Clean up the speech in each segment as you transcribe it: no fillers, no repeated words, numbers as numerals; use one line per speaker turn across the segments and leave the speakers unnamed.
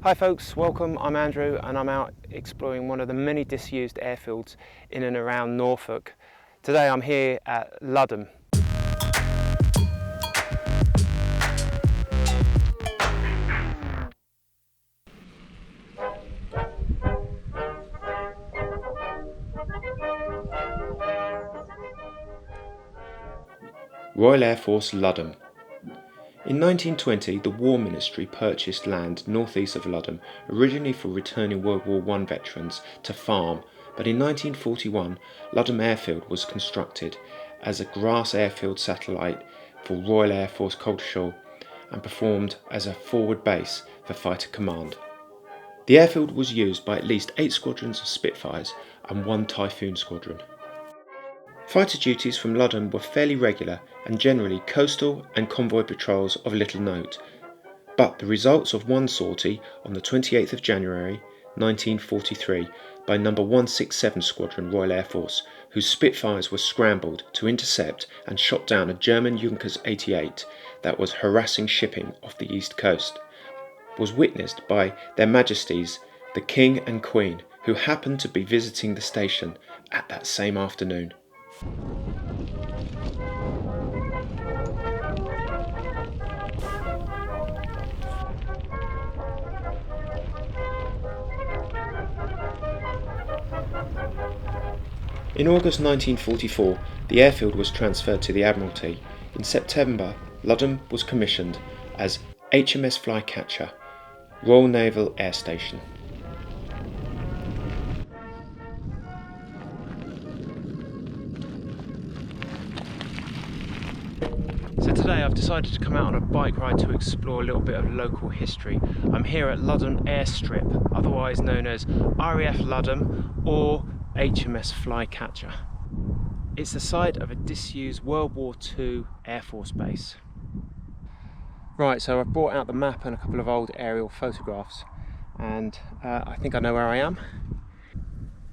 Hi folks, welcome. I'm Andrew and I'm out exploring one of the many disused airfields in and around Norfolk. Today I'm here at Ludham.
Royal Air Force Ludham. In 1920, the War Ministry purchased land northeast of Ludham, originally for returning World War I veterans to farm, but in 1941, Ludham Airfield was constructed as a grass airfield satellite for Royal Air Force Coltshall and performed as a forward base for Fighter Command. The airfield was used by at least 8 squadrons of Spitfires and 1 Typhoon squadron. Fighter duties from Ludham were fairly regular and generally coastal and convoy patrols of little note, but the results of one sortie on the 28th of January 1943 by No. 167 Squadron Royal Air Force, whose Spitfires were scrambled to intercept and shot down a German Junkers 88 that was harassing shipping off the east coast, was witnessed by Their Majesties the King and Queen, who happened to be visiting the station at that same afternoon. In August 1944, the airfield was transferred to the Admiralty. In September, Ludham was commissioned as HMS FLY CATCHER, Royal Naval Air Station.
So today I've decided to come out on a bike ride to explore a little bit of local history. I'm here at Ludham Airstrip, otherwise known as RAF Ludham or HMS FLY CATCHER. It's the site of a disused World War II Air Force base. Right, so I've brought out the map and a couple of old aerial photographs, and I think I know where I am.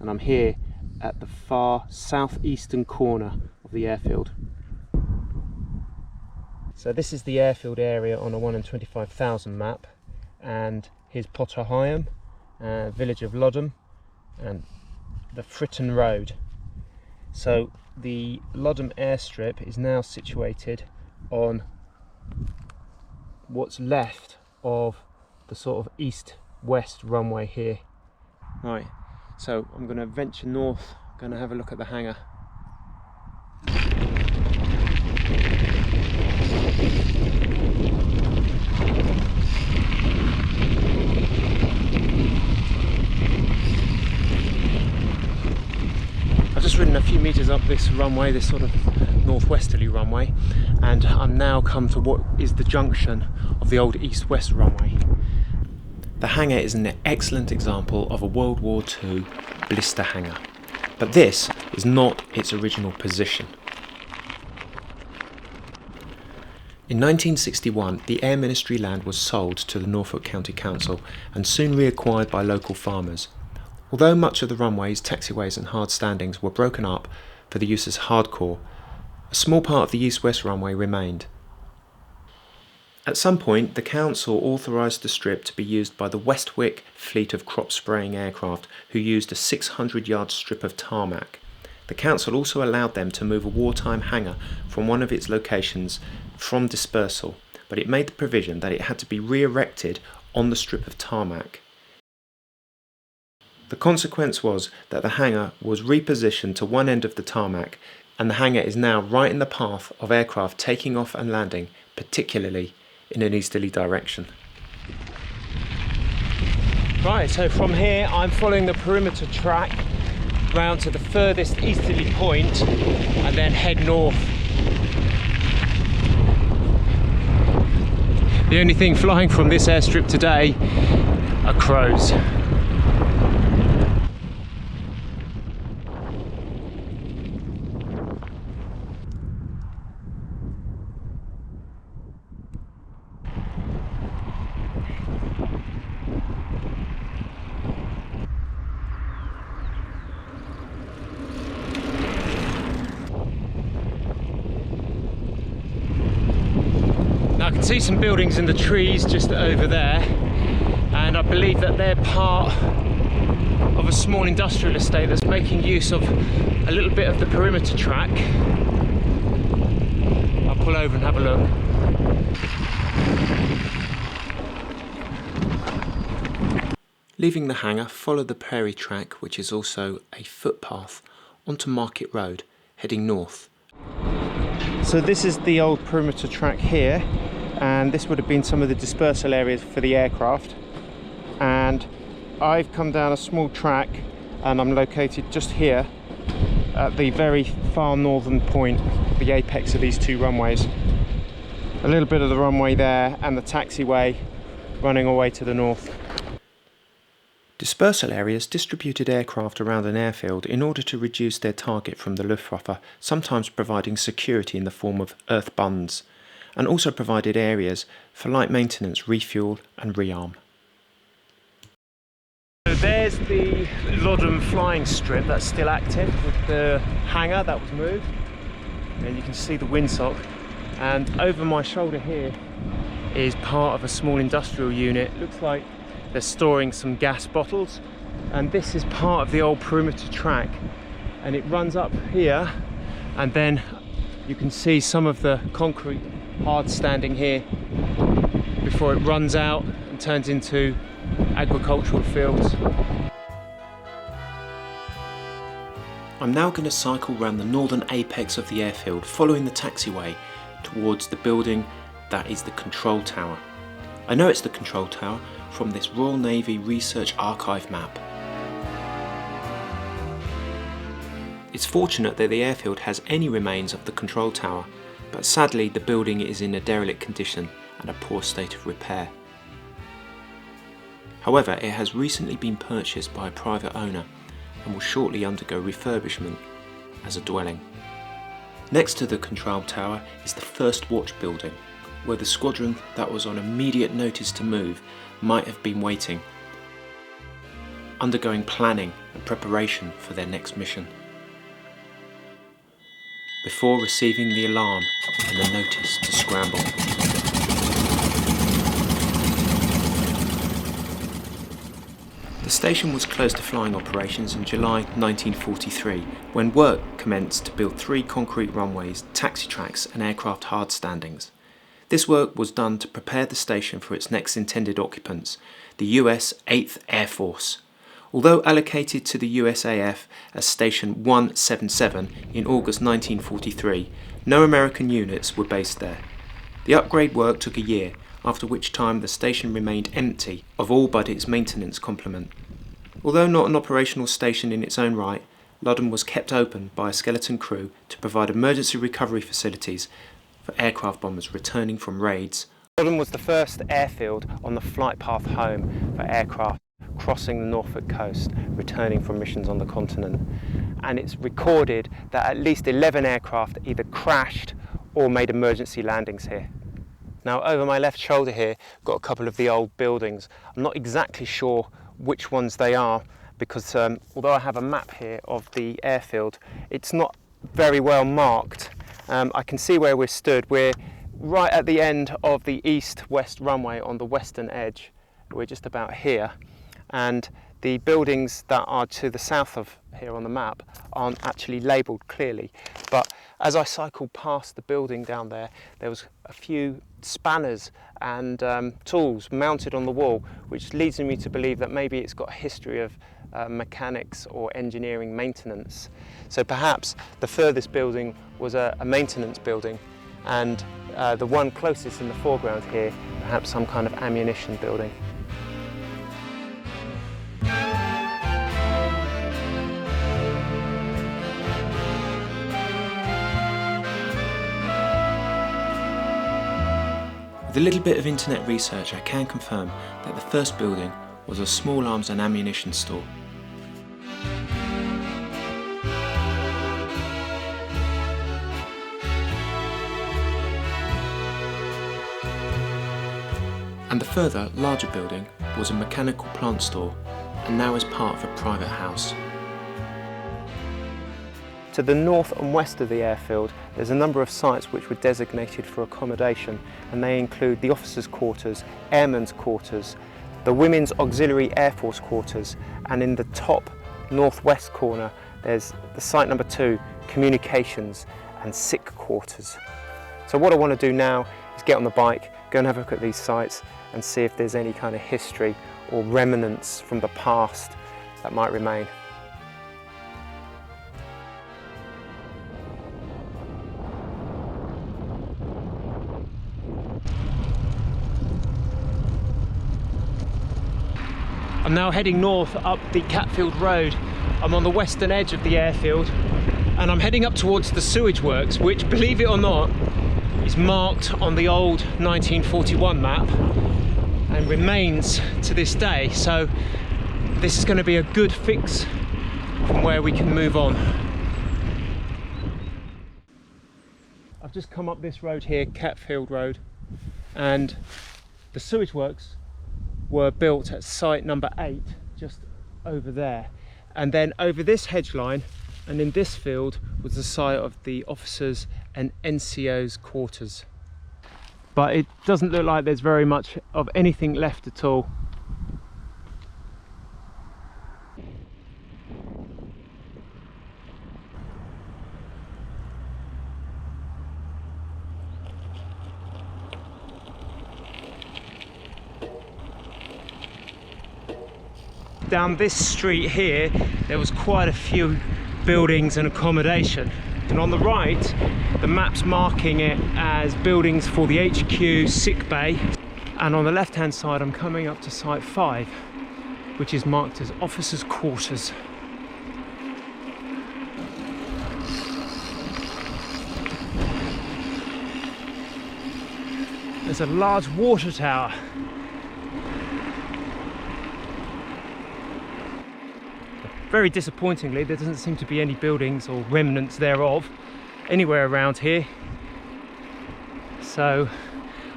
And I'm here at the far southeastern corner of the airfield. So this is the airfield area on a 1 in 25,000 map, and here's Potter Heigham, village of Ludham, and the Fritton Road. So the Ludham airstrip is now situated on what's left of the sort of east-west runway here. Right, so I'm going to venture north, going to have a look at the hangar. I've just ridden a few metres up this runway, this sort of northwesterly runway, and I'm now come to what is the junction of the old east-west runway.
The hangar is an excellent example of a World War II blister hangar, but this is not its original position. In 1961, the Air Ministry land was sold to the Norfolk County Council and soon reacquired by local farmers. Although much of the runways, taxiways and hard standings were broken up for the use as hardcore, a small part of the east-west runway remained. At some point, the council authorised the strip to be used by the Westwick fleet of crop-spraying aircraft, who used a 600-yard strip of tarmac. The council also allowed them to move a wartime hangar from one of its locations from dispersal, but it made the provision that it had to be re-erected on the strip of tarmac. The consequence was that the hangar was repositioned to one end of the tarmac, and the hangar is now right in the path of aircraft taking off and landing, particularly in an easterly direction.
Right, so from here I'm following the perimeter track round to the furthest easterly point and then head north. The only thing flying from this airstrip today are crows. Now I can see some buildings in the trees just over there, and I believe that they're part of a small industrial estate that's making use of a little bit of the perimeter track. I'll pull over and have a look.
Leaving the hangar, follow the prairie track, which is also a footpath, onto Market Road, heading north.
So this is the old perimeter track here, and this would have been some of the dispersal areas for the aircraft. And I've come down a small track and I'm located just here at the very far northern point, the apex of these two runways. A little bit of the runway there and the taxiway running away to the north.
Dispersal areas distributed aircraft around an airfield in order to reduce their target from the Luftwaffe, sometimes providing security in the form of earth bunds, and also provided areas for light maintenance, refuel and rearm.
So there's the Ludham flying strip that's still active with the hangar that was moved, and you can see the windsock, and over my shoulder here is part of a small industrial unit. Looks like they're storing some gas bottles, and this is part of the old perimeter track, and it runs up here, and then you can see some of the concrete hard standing here before it runs out and turns into agricultural fields.
I'm now going to cycle around the northern apex of the airfield, following the taxiway towards the building that is the control tower. I know it's the control tower from this Royal Navy Research Archive map. It's fortunate that the airfield has any remains of the control tower, but sadly the building is in a derelict condition and a poor state of repair. However, it has recently been purchased by a private owner and will shortly undergo refurbishment as a dwelling. Next to the control tower is the first watch building, where the squadron that was on immediate notice to move might have been waiting, undergoing planning and preparation for their next mission, before receiving the alarm and the notice to scramble. The station was closed to flying operations in July 1943, when work commenced to build 3 concrete runways, taxi tracks and aircraft hard standings. This work was done to prepare the station for its next intended occupants, the US 8th Air Force. Although allocated to the USAF as Station 177 in August 1943, no American units were based there. The upgrade work took a year, after which time the station remained empty of all but its maintenance complement. Although not an operational station in its own right, Ludham was kept open by a skeleton crew to provide emergency recovery facilities for aircraft bombers returning from raids.
Ludham was the first airfield on the flight path home for aircraft crossing the Norfolk coast, returning from missions on the continent. And it's recorded that at least 11 aircraft either crashed or made emergency landings here. Now over my left shoulder here, got a couple of the old buildings. I'm not exactly sure which ones they are, because although I have a map here of the airfield, it's not very well marked. I can see where we're stood. We're right at the end of the east-west runway on the western edge. We're just about here, and the buildings that are to the south of here on the map aren't actually labelled clearly. But as I cycled past the building down there, there was a few spanners and tools mounted on the wall, which leads me to believe that maybe it's got a history of mechanics or engineering maintenance. So perhaps the furthest building was a maintenance building, and the one closest in the foreground here, perhaps some kind of ammunition building.
With a little bit of internet research, I can confirm that the first building was a small arms and ammunition store. And the further, larger building was a mechanical plant store, and now is part of a private house.
To the north and west of the airfield, there's a number of sites which were designated for accommodation, and they include the officers' quarters, airmen's quarters, the Women's Auxiliary Air Force Quarters, and in the top northwest corner there's the site number 2, Communications and Sick Quarters. So what I want to do now is get on the bike, go and have a look at these sites and see if there's any kind of history or remnants from the past that might remain. I'm now heading north up the Catfield Road. I'm on the western edge of the airfield and I'm heading up towards the sewage works, which, believe it or not, is marked on the old 1941 map and remains to this day. So this is going to be a good fix from where we can move on. I've just come up this road here, Catfield Road, and the sewage works were built at site number 8, just over there. And then over this hedge line and in this field was the site of the officers and NCO's quarters. But it doesn't look like there's very much of anything left at all. Down this street here there was quite a few buildings and accommodation, and on the right the map's marking it as buildings for the HQ sick bay, and on the left hand side I'm coming up to site 5, which is marked as officers' quarters. There's a large water tower. Very disappointingly, there doesn't seem to be any buildings or remnants thereof anywhere around here. So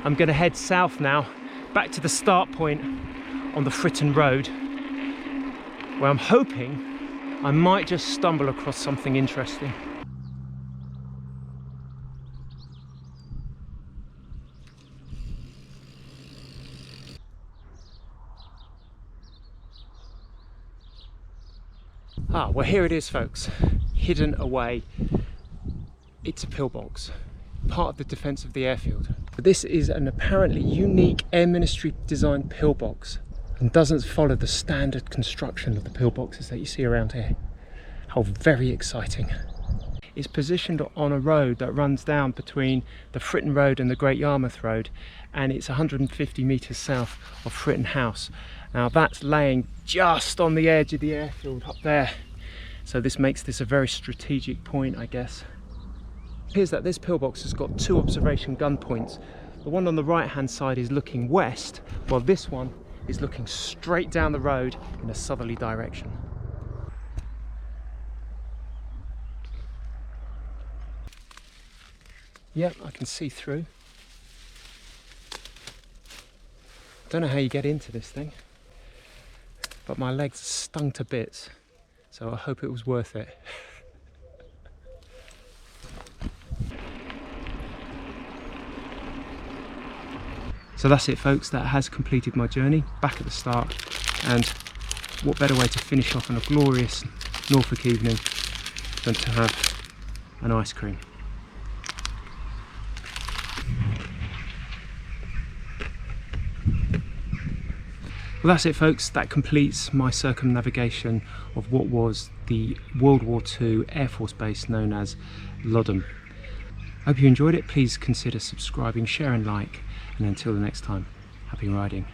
I'm going to head south now, back to the start point on the Fritton Road, where I'm hoping I might just stumble across something interesting. Ah, well, here it is, folks, hidden away. It's a pillbox, part of the defence of the airfield. But this is an apparently unique Air Ministry designed pillbox and doesn't follow the standard construction of the pillboxes that you see around here. How very exciting. It's positioned on a road that runs down between the Fritton Road and the Great Yarmouth Road, and it's 150 metres south of Fritton House. Now that's laying just on the edge of the airfield up there, so this makes this a very strategic point, I guess. It appears that this pillbox has got 2 observation gun points. The one on the right hand side is looking west, while this one is looking straight down the road in a southerly direction. Yep, I can see through. Don't know how you get into this thing, but my legs stung to bits, so I hope it was worth it. So that's it, folks, that has completed my journey back at the start, and what better way to finish off on a glorious Norfolk evening than to have an ice cream. Well, that's it, folks. That completes my circumnavigation of what was the World War II Air Force base known as Ludham. Hope you enjoyed it. Please consider subscribing, share and like, and until the next time, happy riding.